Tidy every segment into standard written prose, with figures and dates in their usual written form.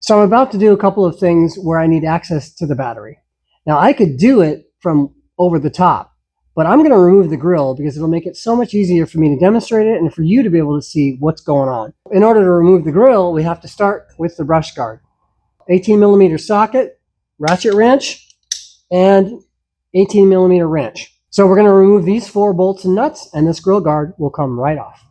So I'm about to do a couple of things where I need access to the battery. Now I could do it from over the top, but I'm going to remove the grill because it'll make it so much easier for me to demonstrate it and for you to be able to see what's going on. In order to remove the grill, we have to start with the brush guard. 18mm socket, ratchet wrench, and 18mm wrench. So we're going to remove these 4 bolts and nuts, and this grill guard will come right off.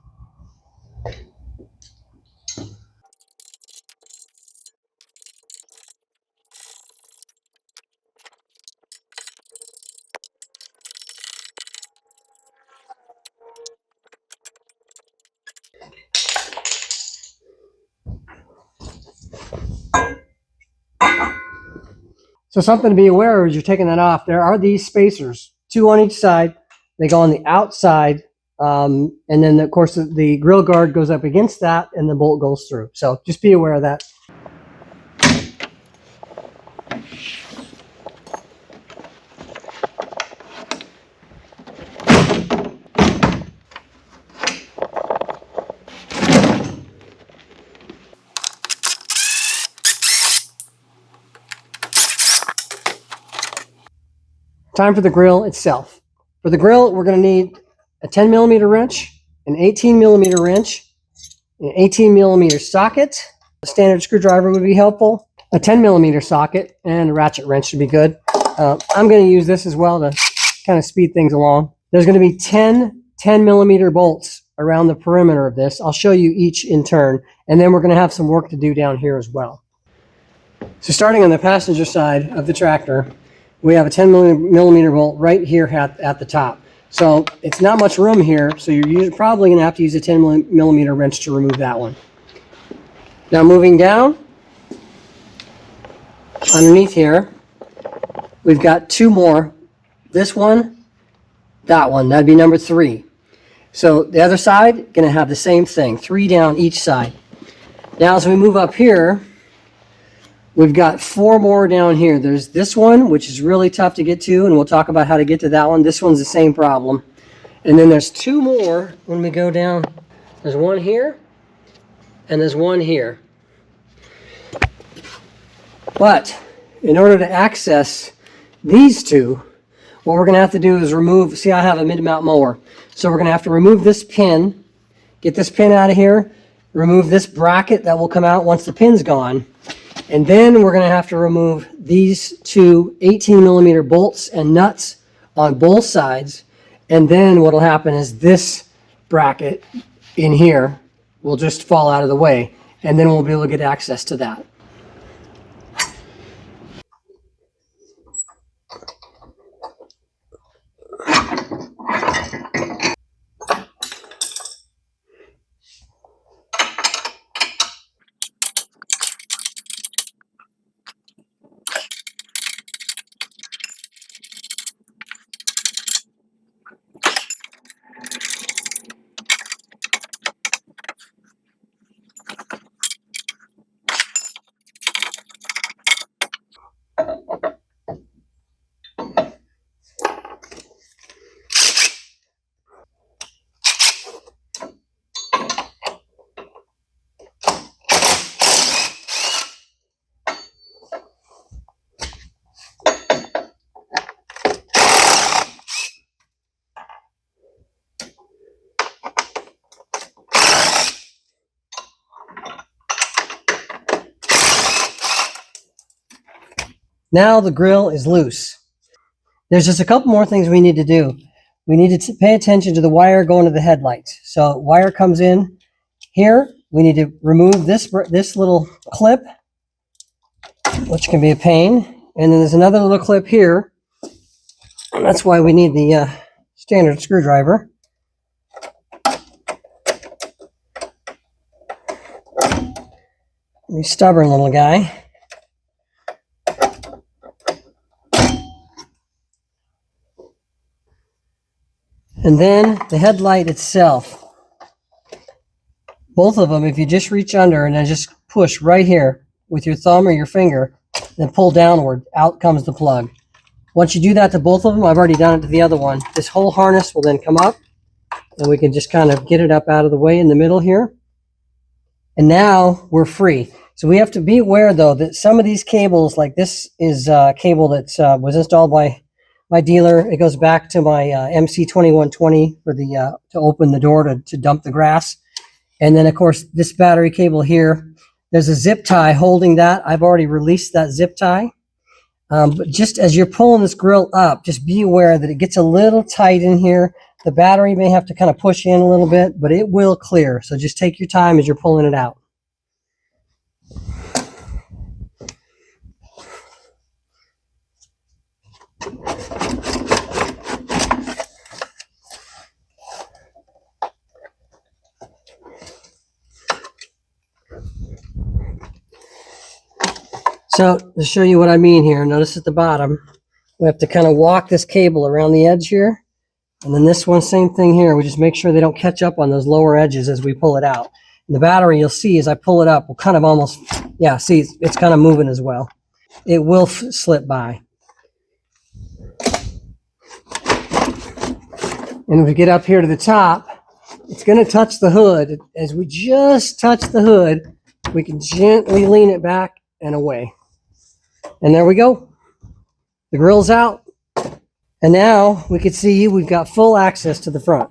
So something to be aware of as you're taking that off, there are these spacers, 2 on each side. They go on the outside, and then of course the grill guard goes up against that and the bolt goes through. So just be aware of that. Time for the grill itself. For the grill, we're going to need a 10mm wrench, an 18mm wrench, an 18mm socket. A standard screwdriver would be helpful. A 10mm socket and a ratchet wrench should be good. I'm going to use this as well to kind of speed things along. There's going to be 10 10mm bolts around the perimeter of this. I'll show you each in turn, and then we're going to have some work to do down here as well. So starting on the passenger side of the tractor, we have a 10mm bolt right here at the top. So it's not much room here, so you're probably going to have to use a 10mm wrench to remove that one. Now moving down, underneath here, we've got 2 more. This one, that one, that'd be number 3. So the other side, going to have the same thing, 3 down each side. Now as we move up here, we've got 4 more down here. There's this one, which is really tough to get to, and we'll talk about how to get to that one. This one's the same problem. And then there's 2 more when we go down. There's one here, and there's one here. But in order to access these 2, what we're going to have to do is remove, see I have a mid-mount mower. So we're going to have to remove this pin, get this pin out of here, remove this bracket that will come out once the pin's gone. And then we're going to have to remove these 2 18mm bolts and nuts on both sides. And then what will happen is this bracket in here will just fall out of the way. And then we'll be able to get access to that. Now the grill is loose. There's just a couple more things we need to do. We need to pay attention to the wire going to the headlights. So wire comes in here. We need to remove this little clip, which can be a pain. And then there's another little clip here. And that's why we need the standard screwdriver. You stubborn little guy. And then the headlight itself. Both of them, if you just reach under and then just push right here with your thumb or your finger, then pull downward, out comes the plug. Once you do that to both of them, I've already done it to the other one, this whole harness will then come up, and we can just kind of get it up out of the way in the middle here. And now we're free. So we have to be aware, though, that some of these cables, like this is a cable that was installed by my dealer. It goes back to my MC2120 for the to open the door to dump the grass. And then, of course, this battery cable here, there's a zip tie holding that. I've already released that zip tie. But just as you're pulling this grill up, just be aware that it gets a little tight in here. The battery may have to kind of push in a little bit, but it will clear. So just take your time as you're pulling it out. So to show you what I mean here, notice at the bottom, we have to kind of walk this cable around the edge here. And then this one, same thing here. We just make sure they don't catch up on those lower edges as we pull it out. And the battery, you'll see as I pull it up, will kind of almost, yeah, see, it's kind of moving as well. It will slip by. And if we get up here to the top, it's going to touch the hood. As we just touch the hood, we can gently lean it back and away. And there we go. The grill's out. And now we can see we've got full access to the front.